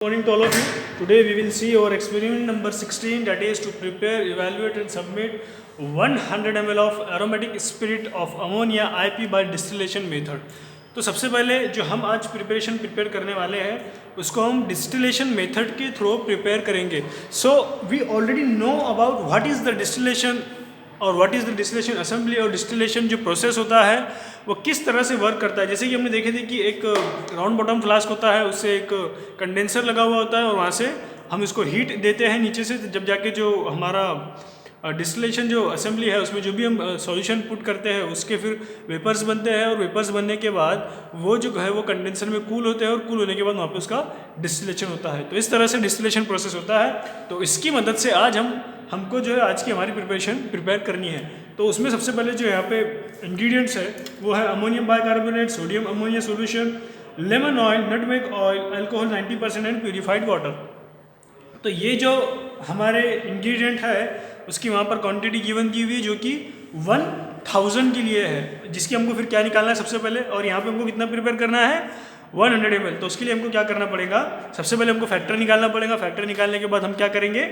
Morning to all of you. Today we will see our experiment number 16, that is to prepare, evaluate and submit 100 ml of aromatic spirit of ammonia IP by distillation method. तो सबसे पहले जो हम आज prepare करने वाले हैं उसको हम डिस्टिलेशन मेथड के थ्रू प्रिपेयर करेंगे. So we already know about what is the distillation और what is the distillation assembly और डिस्टिलेशन जो प्रोसेस होता है वो किस तरह से वर्क करता है. जैसे कि हमने देखे थे कि एक राउंड बॉटम फ्लास्क होता है, उससे एक कंडेंसर लगा हुआ होता है और वहाँ से हम इसको हीट देते हैं नीचे से, जब जाके जो हमारा डिस्टिलेशन जो असेंबली है उसमें जो भी हम सॉल्यूशन पुट करते हैं उसके फिर वेपर्स बनते हैं और वेपर्स बनने के बाद वो जो है वो कंडेंसर में कूल होते हैं और कूल होने के बाद वहाँ पे उसका डिस्टिलेशन होता है. तो इस तरह से डिस्टिलेशन प्रोसेस होता है. तो इसकी मदद से आज हमको जो है आज की हमारी प्रिपेयर करनी है. तो उसमें सबसे पहले जो यहाँ पे इंग्रेडिएंट्स है वो है ammonium bicarbonate, sodium ammonia solution, lemon oil, nutmeg oil, alcohol 90% and purified water. तो ये जो हमारे इंग्रेडिएंट है उसकी वहाँ पर क्वांटिटी गिवन की हुई है जो कि 1000 के लिए है, जिसकी हमको फिर क्या निकालना है सबसे पहले. और यहाँ पे हमको कितना प्रिपेयर करना है 100 ml. तो उसके लिए हमको क्या करना पड़ेगा, सबसे पहले हमको फैक्टर निकालना पड़ेगा. फैक्टर निकालने के बाद हम क्या करेंगे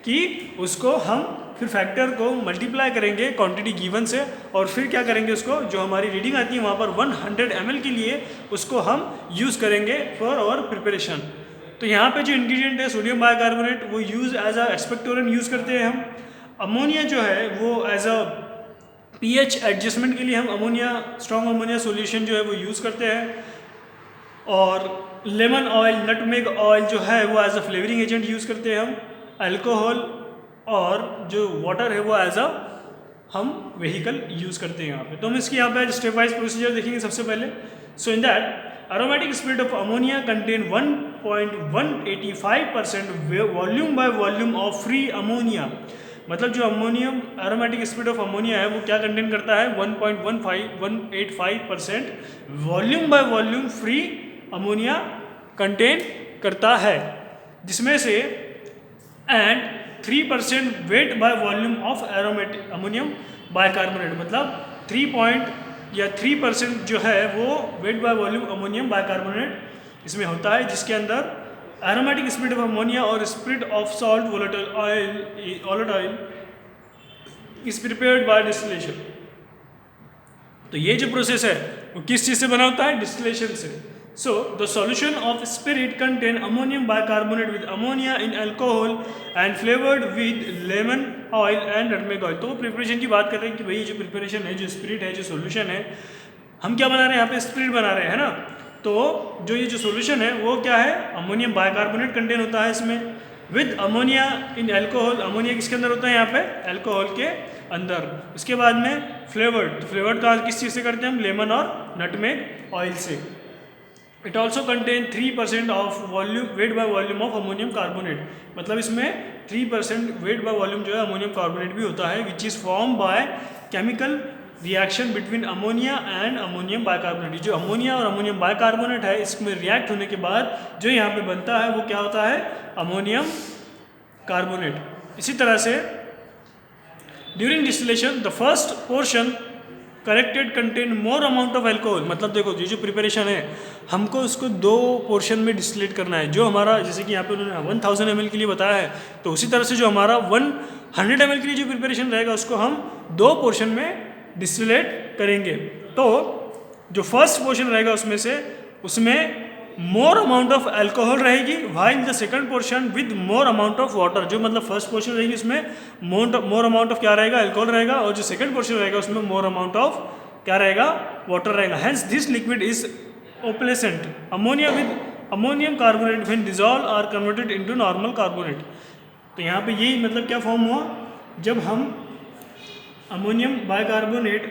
कि उसको हम फिर फैक्टर को मल्टीप्लाई करेंगे क्वांटिटी गिवन से और फिर क्या करेंगे उसको जो हमारी रीडिंग आती है वहाँ पर 100 ml के लिए उसको हम यूज़ करेंगे फॉर आवर प्रिपरेशन. तो यहाँ पे जो इंग्रेडिएंट है सोडियम बाइकार्बोनेट वो use as a expectorant use करते हैं हम. अमोनिया जो है वो एज अ पीएच एडजस्टमेंट के लिए हम अमोनिया स्ट्रॉन्ग अमोनिया सॉल्यूशन जो है वो यूज़ करते हैं. और लेमन ऑयल, नटमेग ऑयल जो है वो as a flavouring agent use करते हैं हम. अल्कोहल और जो वाटर है वो एज अ हम वेहिकल यूज़ करते हैं यहाँ पे. तो हम इसकी यहाँ पे स्टेप वाइज प्रोसीजर देखेंगे सबसे पहले. So in that aromatic spirit of ammonia contain 1.185% volume by volume of free ammonia. मतलब जो ammonium aromatic spirit of ammonia है वो क्या कंटेन करता है 1.185% volume by volume free ammonia contain करता है, जिसमें से and 3% weight by volume of aromatic ammonium bicarbonate. मतलब 3% जो है वो weight by volume ammonium bicarbonate इसमें होता है, जिसके अंदर एरोमेटिक स्पिरिट ऑफ अमोनिया और spirit of salt volatile oil is prepared by distillation. तो ये जो प्रोसेस है वो किस चीज़ से बना होता है, डिस्टिलेशन से. So the solution of spirit contain ammonium bicarbonate with ammonia in alcohol and flavoured with lemon oil and nutmeg oil. तो प्रिपरेशन की बात कर रहे हैं कि भाई जो प्रिपरेशन है, जो स्पिरिट है, जो सॉल्यूशन है, हम क्या बना रहे हैं यहाँ पे स्पिरिट बना रहे हैं, है ना. तो जो ये जो सॉल्यूशन है वो क्या है, अमोनियम बाइकार्बोनेट कंटेन होता है इसमें with ammonia in alcohol. Ammonia किसके अंदर होता है यहाँ पे, अल्कोहल के अंदर. उसके बाद में फ्लेवर्ड का किस चीज़ से करते हैं हम, लेमन और नटमेग ऑयल से. It also contain 3% of volume weight by volume of ammonium carbonate. मतलब इसमें 3% वेट बाय वॉल्यूम जो है अमोनियम कार्बोनेट भी होता है, which is form by chemical reaction between ammonia and ammonium bicarbonate. जो अमोनिया और अमोनियम बाइकार्बोनेट है इसमें रिएक्ट होने के बाद जो यहाँ पे बनता है वो क्या होता है, अमोनियम कार्बोनेट. इसी तरह से during distillation the first portion corrected contain more amount of alcohol. मतलब देखो ये जो प्रिपरेशन है हमको उसको 2 पोर्शन में डिस्टिलेट करना है. जो हमारा जैसे कि यहाँ पे उन्होंने 1000 ml के लिए बताया है, तो उसी तरह से जो हमारा 100 ml के लिए जो प्रिपरेशन रहेगा उसको हम 2 पोर्शन में डिस्टिलेट करेंगे. तो जो फर्स्ट पोर्शन रहेगा उसमें मोर अमाउंट ऑफ अल्कोहल रहेगी, while the second portion with more amount of water. जो मतलब फर्स्ट पोर्शन रहेगी उसमें मोर अमाउंट ऑफ क्या रहेगा, अल्कोहल रहेगा, और जो सेकंड पोर्शन रहेगा उसमें मोर अमाउंट ऑफ क्या रहेगा, वाटर रहेगा. Hence this liquid is opalescent. Ammonia with ammonium carbonate when dissolve are converted into normal carbonate. तो यहाँ पे यही मतलब क्या फॉर्म हुआ, जब हम अमोनियम बाइकार्बोनेट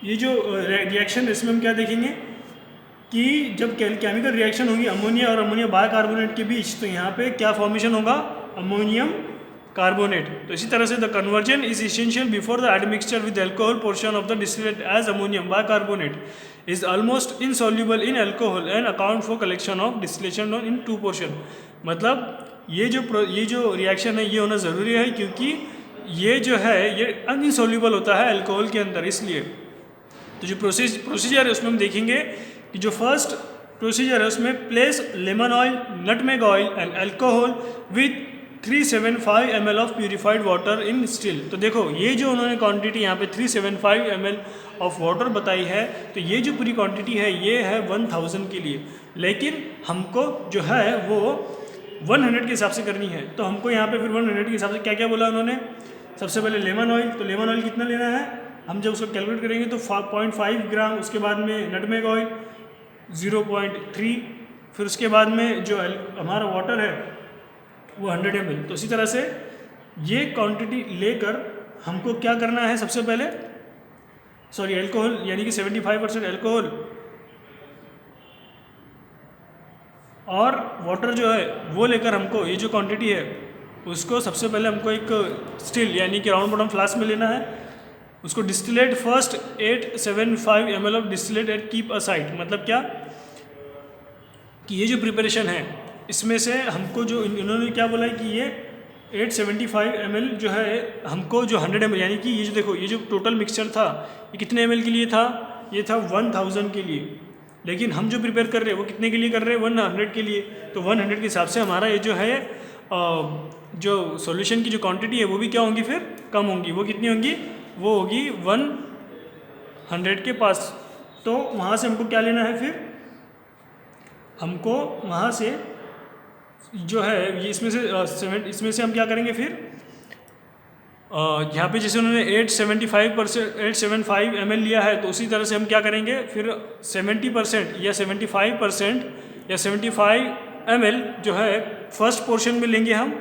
ये जो रिएक्शन है इसमें हम क्या देखेंगे कि जब केमिकल रिएक्शन होगी अमोनिया और अमोनिया बाइकार्बोनेट के बीच, तो यहाँ पे क्या फॉर्मेशन होगा, अमोनियम कार्बोनेट. तो इसी तरह से the conversion is essential before the admixture with alcohol portion of the distillate as ammonium bicarbonate is almost insoluble in alcohol and account for collection of distillation in 2 portion. मतलब ये जो reaction है ये होना ज़रूरी है क्योंकि ये जो है ये अनइनसॉल्युबल होता है अल्कोहल के अंदर, इसलिए. तो जो प्रोसीजर है उसमें हम देखेंगे कि जो फर्स्ट प्रोसीजर है उसमें, place lemon oil, nutmeg oil and alcohol with 375 ml of purified water in still. तो देखो ये जो उन्होंने क्वांटिटी यहाँ पे 375 ml ऑफ वाटर बताई है, तो ये जो पूरी क्वांटिटी है ये है 1000 के लिए, लेकिन हमको जो है वो 100 के हिसाब से करनी है। तो हमको यहाँ पे फिर 100 के हिसाब से क्या क्या बोला उन्होंने, सबसे पहले लेमन ऑयल, तो लेमन ऑयल कितना लेना है, हम जब उसको कैलकुलेट करेंगे तो 0.5 ग्राम, उसके बाद में नटमेग ऑयल 0.3, फिर उसके बाद में जो हमारा वाटर है वो 100 ml। तो इसी तरह से ये क्वांटिटी लेकर हमको क्या करना है, सबसे पहले अल्कोहल यानी कि 75% अल्कोहल और वाटर जो है वो लेकर हमको ये जो क्वांटिटी है उसको सबसे पहले हमको एक स्टिल यानी कि राउंड बॉटम फ्लास्क में लेना है, उसको distillate first 875 ml of distillate at keep aside. मतलब क्या कि ये जो प्रिपरेशन है इसमें से हमको जो इन्होंने क्या बोला है कि ये 875 ml जो है हमको जो 100 ml यानी कि ये जो देखो ये जो टोटल मिक्सचर था ये कितने ml के लिए था, ये था 1000 के लिए, लेकिन हम जो प्रिपेयर कर रहे हैं वो कितने के लिए कर रहे हैं, 100 के लिए। तो 100 के हिसाब से हमारा ये जो है जो सॉल्यूशन की जो क्वांटिटी है वो भी क्या होंगी, फिर कम होंगी। वो कितनी होंगी, वो होगी 100 के पास। तो वहाँ से हमको क्या लेना है, फिर हमको वहाँ से जो है ये इसमें से हम क्या करेंगे, फिर यहाँ पे जैसे उन्होंने 875 ml लिया है, तो उसी तरह से हम क्या करेंगे, फिर 70% या 75% या 75 ml जो है फर्स्ट पोर्शन में लेंगे हम,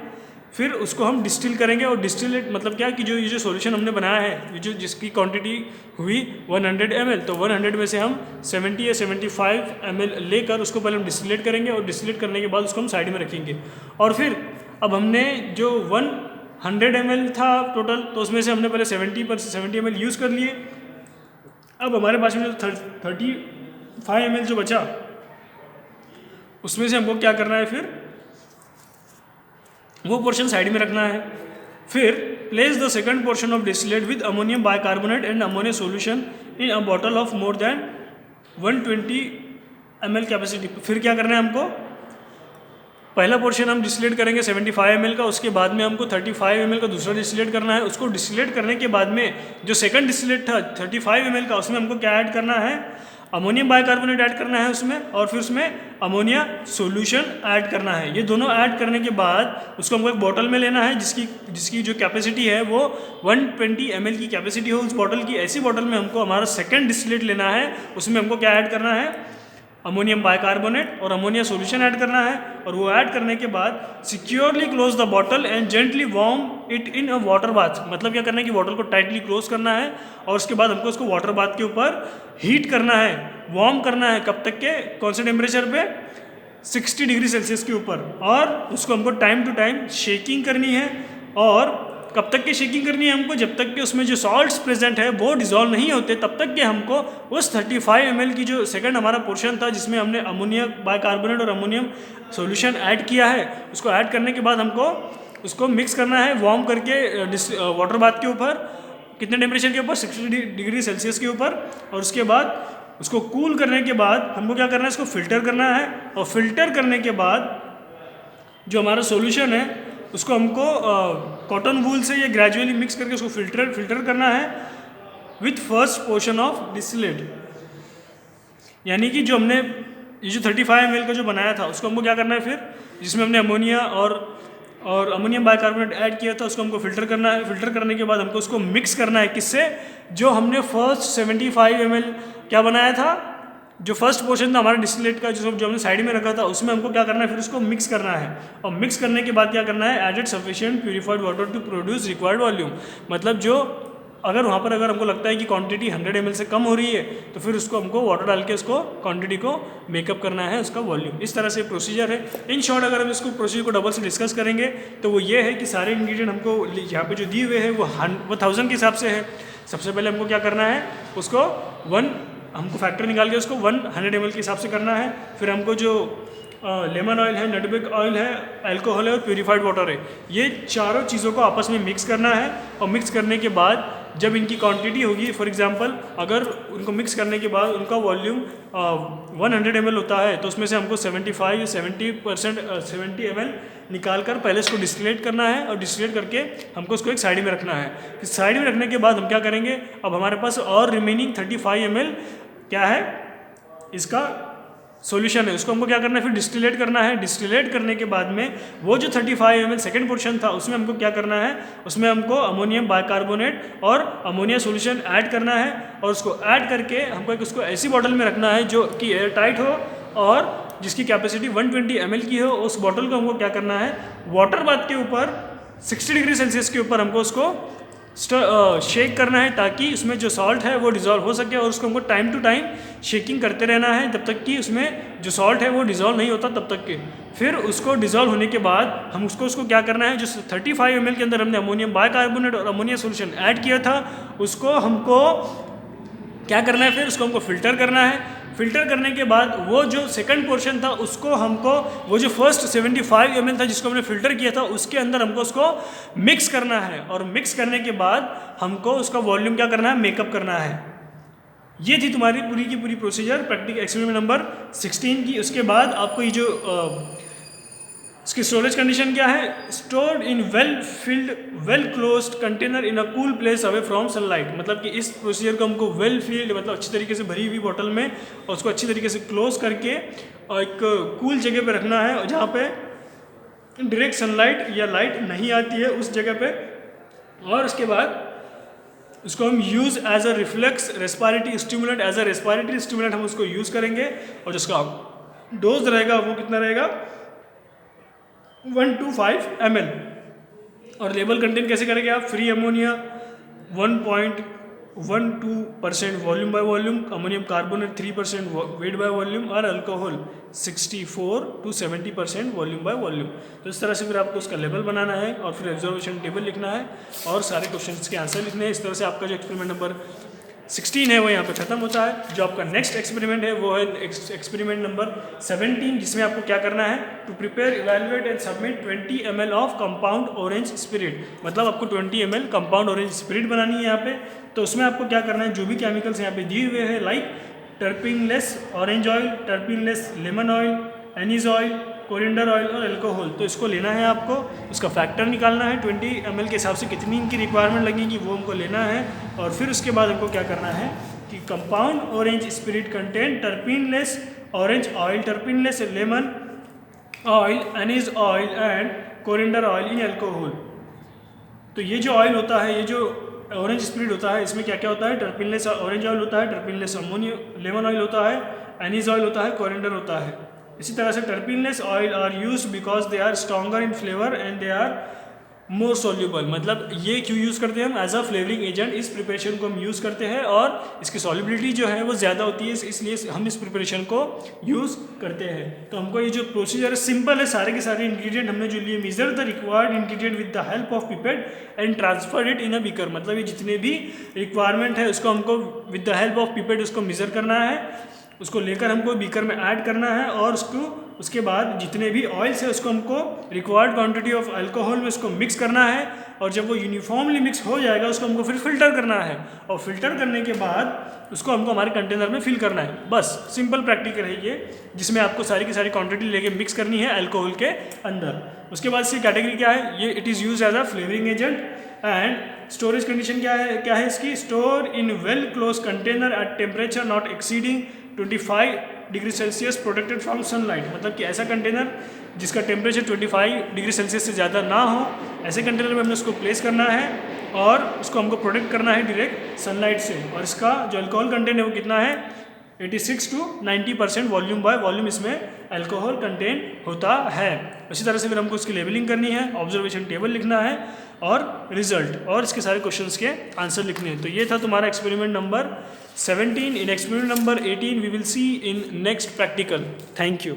फिर उसको हम डिस्टिल करेंगे। और डिस्टिलेट मतलब क्या कि जो ये जो सॉल्यूशन हमने बनाया है, ये जो जिसकी क्वांटिटी हुई 100 ml, तो 100 में से हम 70 या 75 ml लेकर उसको पहले हम डिस्टिलेट करेंगे, और डिस्टिलेट करने के बाद उसको हम साइड में रखेंगे। और फिर अब हमने जो 100 ml था टोटल, तो उसमें से हमने पहले 70 ml यूज़ कर लिए। अब हमारे पास में जो 35 ml जो बचा उसमें से हमको क्या करना है, फिर वो पोर्शन साइड में रखना है। फिर place the second portion of distillate with ammonium bicarbonate and ammonia solution in a bottle of more than 120 ml capacity. फिर क्या करना है हमको, पहला पोर्शन हम डिस्टिलेट करेंगे 75 ml का, उसके बाद में हमको 35 ml का दूसरा डिस्टिलेट करना है। उसको डिस्टिलेट करने के बाद में जो सेकंड डिस्टिलेट था 35 ml का, उसमें हमको क्या ऐड करना है, अमोनियम बाइकार्बोनेट ऐड करना है उसमें, और फिर उसमें अमोनिया सॉल्यूशन ऐड करना है। ये दोनों ऐड करने के बाद उसको हमको एक बॉटल में लेना है जिसकी जो कैपेसिटी है वो 120 ml की कैपेसिटी हो उस बॉटल की। ऐसी बॉटल में हमको हमारा सेकंड डिस्टिलेट लेना है, उसमें हमको क्या ऐड करना है, अमोनियम बाइकार्बोनेट और अमोनिया सॉल्यूशन ऐड करना है। और वो ऐड करने के बाद securely close the bottle and gently warm it in a water bath. मतलब क्या करना है कि बॉटल को टाइटली क्लोज करना है, और उसके बाद हमको उसको वाटर बाथ के ऊपर हीट करना है, वार्म करना है। कब तक के, कौन से टेम्परेचर पे, 60 डिग्री सेल्सियस के ऊपर। और उसको हमको टाइम टू टाइम शेकिंग करनी है। और कब तक की शेकिंग करनी है हमको, जब तक कि उसमें जो सॉल्ट्स प्रेजेंट है वो डिजोल्व नहीं होते, तब तक कि हमको उस 35 ml की जो सेकंड हमारा पोर्शन था जिसमें हमने अमोनिया बाइकार्बोनेट और अमोनियम सॉल्यूशन ऐड किया है, उसको ऐड करने के बाद हमको उसको मिक्स करना है वार्म करके वाटर बाथ के ऊपर। कितने टेम्परेचर के ऊपर, 60 डिग्री सेल्सियस के ऊपर। और उसके बाद उसको कूल करने के बाद हमको क्या करना है, इसको फिल्टर करना है। और फिल्टर करने के बाद जो हमारा सॉल्यूशन है उसको हमको कॉटन वूल से ये ग्रेजुअली मिक्स करके उसको फिल्टर करना है with first portion of distillate. यानी कि जो हमने ये जो 35 ml का जो बनाया था उसको हमको क्या करना है, फिर जिसमें हमने अमोनिया और अमोनियम बाइकार्बोनेट ऐड किया था उसको हमको फिल्टर करना है। फिल्टर करने के बाद हमको उसको मिक्स करना है, किससे, जो हमने फर्स्ट 75 ml क्या बनाया था, जो फर्स्ट पोर्शन था हमारा डिस्टिलेट का जो हमने साइड में रखा था, उसमें हमको क्या करना है, फिर उसको मिक्स करना है। और मिक्स करने के बाद क्या करना है, added sufficient purified water to produce required volume. मतलब जो अगर वहाँ पर अगर हमको लगता है कि क्वांटिटी 100 ml से कम हो रही है, तो फिर उसको हमको वाटर डाल के उसको क्वांटिटी को मेकअप करना है, उसका वॉल्यूम। इस तरह से प्रोसीजर है। इन शॉर्ट अगर हम इसको प्रोसीजर को डबल से डिस्कस करेंगे तो वो ये है कि सारे इंग्रेडिएंट हमको यहाँ पे जो दिए हुए हैं वो 1000 के हिसाब से है। सबसे पहले हमको क्या करना है, उसको हमको फैक्टर निकाल के उसको 100 ml के हिसाब से करना है। फिर हमको जो लेमन ऑयल है, नटमेग ऑयल है, अल्कोहल है और प्यूरिफाइड वाटर है, ये चारों चीज़ों को आपस में मिक्स करना है। और मिक्स करने के बाद जब इनकी क्वांटिटी होगी, फॉर एग्जांपल अगर उनको मिक्स करने के बाद उनका वॉल्यूम 100 ml होता है तो उसमें से हमको 70 ml निकाल कर पहले इसको डिस्टिलेट करना है, और डिस्टिलेट करके हमको उसको एक साइड में रखना है। इस साइड में रखने के बाद हम क्या करेंगे, अब हमारे पास और रिमेनिंग 35 ml क्या है, इसका सॉल्यूशन है, उसको हमको क्या करना है, फिर डिस्टिलेट करना है। डिस्टिलेट करने के बाद में वो जो 35 ml सेकेंड पोर्शन था उसमें हमको क्या करना है, उसमें हमको अमोनियम बाइकार्बोनेट और अमोनिया सॉल्यूशन ऐड करना है, और उसको ऐड करके हमको एक उसको ऐसी बॉटल में रखना है जो कि एयर टाइट हो और जिसकी कैपेसिटी 120 ml की हो। उस बॉटल को हमको क्या करना है, वाटर बाथ के ऊपर 60 डिग्री सेल्सियस के ऊपर हमको उसको शेक करना है, ताकि उसमें जो सॉल्ट है वो डिज़ोल्व हो सके, और उसको हमको टाइम टू टाइम शेकिंग करते रहना है जब तक कि उसमें जो सॉल्ट है वो डिज़ोल्व नहीं होता तब तक के। फिर उसको डिज़ोल्व होने के बाद हम उसको क्या करना है, जो 35 ml के अंदर हमने अमोनियम बाइकार्बोनेट और अमोनिया सॉल्यूशन ऐड किया था उसको हमको क्या करना है, फिर उसको हमको फ़िल्टर करना है। फ़िल्टर करने के बाद वो जो सेकंड पोर्शन था उसको हमको, वो जो फर्स्ट 75 ml था जिसको हमने फ़िल्टर किया था उसके अंदर हमको उसको मिक्स करना है, और मिक्स करने के बाद हमको उसका वॉल्यूम क्या करना है, मेकअप करना है। ये थी तुम्हारी पूरी की पूरी प्रोसीजर प्रैक्टिकल एक्सपेरिमेंट नंबर 16 की। उसके बाद आपको ये जो इसकी स्टोरेज कंडीशन क्या है, stored in well field well closed container in a cool place away from sunlight. मतलब कि इस प्रोसीजर को हमको वेल फील्ड मतलब अच्छी तरीके से भरी हुई बोतल में और उसको अच्छी तरीके से क्लोज करके और एक कूल जगह पे रखना है, जहाँ पे डायरेक्ट सनलाइट या लाइट नहीं आती है उस जगह पे। और उसके बाद उसको हम use as a reflex respiratory stimulant, as a respiratory stimulant हम उसको यूज़ करेंगे, और जिसका डोज रहेगा वो कितना रहेगा, 1 to 5 ml। और लेवल कंटेन कैसे करेंगे आप, free ammonia 1.12% volume by volume, ammonium carbonate 3% weight by volume, और alcohol 64 to 70% volume by volume. तो इस तरह से फिर आपको उसका लेवल बनाना है और फिर ऑब्जर्वेशन टेबल लिखना है और सारे क्वेश्चंस के आंसर लिखने हैं। इस तरह से आपका जो एक्सपेरिमेंट नंबर 16 है वो यहाँ पे खत्म होता है। जो आपका नेक्स्ट एक्सपेरिमेंट है वो है एक्सपेरिमेंट नंबर 17, जिसमें आपको क्या करना है, to prepare evaluate and submit 20 ml of compound orange spirit. मतलब आपको 20 ml कंपाउंड ऑरेंज स्पिरिट बनानी है यहाँ पे। तो उसमें आपको क्या करना है, जो भी केमिकल्स यहाँ पे दिए हुए हैं like terpeneless orange oil, terpeneless lemon oil, anise oil, coriander oil और अल्कोहल, तो इसको लेना है आपको। उसका फैक्टर निकालना है, 20 ml के हिसाब से कितनी इनकी रिक्वायरमेंट लगेगी वो हमको लेना है। और फिर उसके बाद हमको क्या करना है कि compound orange spirit contain terpeneless orange oil, terpeneless lemon oil, anise oil and coriander oil in alcohol. तो ये जो ऑयल होता है, ये जो ऑरेंज स्पिरिट होता है, इसमें क्या क्या होता है, टर्पिनलेस ऑरेंज ऑयल होता है, टर्पिनलेस अमोनिया लेमन ऑयल होता है, एनीज ऑयल होता है, कोरिएंडर होता है। इसी तरह से terpeneless oil are use because they are stronger in flavour and they are more soluble. मतलब ये क्यों यूज़ करते हैं हम, एज अ फ्लेवरिंग एजेंट इस प्रिपरेशन को हम यूज़ करते हैं, और इसकी सॉल्युबिलिटी जो है वो ज़्यादा होती है, इसलिए हम इस प्रिपरेशन को यूज़ करते हैं। तो हमको ये जो प्रोसीजर है सिंपल है, सारे के सारे इंग्रेडिएंट हमने जो लिए, measure the required ingredient with the help of pipette and transfer it in a beaker. मतलब ये जितने भी रिक्वायरमेंट है उसको हमको with the help of pipette उसको मेजर करना है, उसको लेकर हमको बीकर में ऐड करना है, और उसके बाद जितने भी ऑयल्स है उसको हमको रिक्वायर्ड क्वांटिटी ऑफ अल्कोहल में उसको मिक्स करना है, और जब वो यूनिफॉर्मली मिक्स हो जाएगा उसको हमको फिर फिल्टर करना है, और फिल्टर करने के बाद उसको हमको हमारे कंटेनर में फिल करना है। बस सिंपल प्रैक्टिकल है ये, जिसमें आपको सारी की सारी क्वांटिटी लेके मिक्स करनी है अल्कोहल के अंदर। उसके बाद इसकी कैटेगरी क्या है, ये it is use as a flavouring agent. And storage condition क्या है इसकी, store in well close container at temperature not exceeding 25 degree Celsius protected from sunlight. मतलब कि ऐसा कंटेनर जिसका टेम्परेचर 25 डिग्री सेल्सियस से ज़्यादा ना हो, ऐसे कंटेनर में हमने उसको प्लेस करना है और उसको हमको प्रोटेक्ट करना है डायरेक्ट सनलाइट से। और इसका जो अल्कोहल कंटेंट है वो कितना है, 86 to 90% वॉल्यूम बाय वॉल्यूम इसमें अल्कोहल कंटेंट होता है। इसी तरह से फिर हमको उसकी लेबलिंग करनी है, ऑब्जर्वेशन टेबल लिखना है और रिजल्ट और इसके सारे क्वेश्चंस के आंसर लिखने हैं। तो ये था तुम्हारा experiment number 17। In experiment number 18 we will see in next practical. Thank you.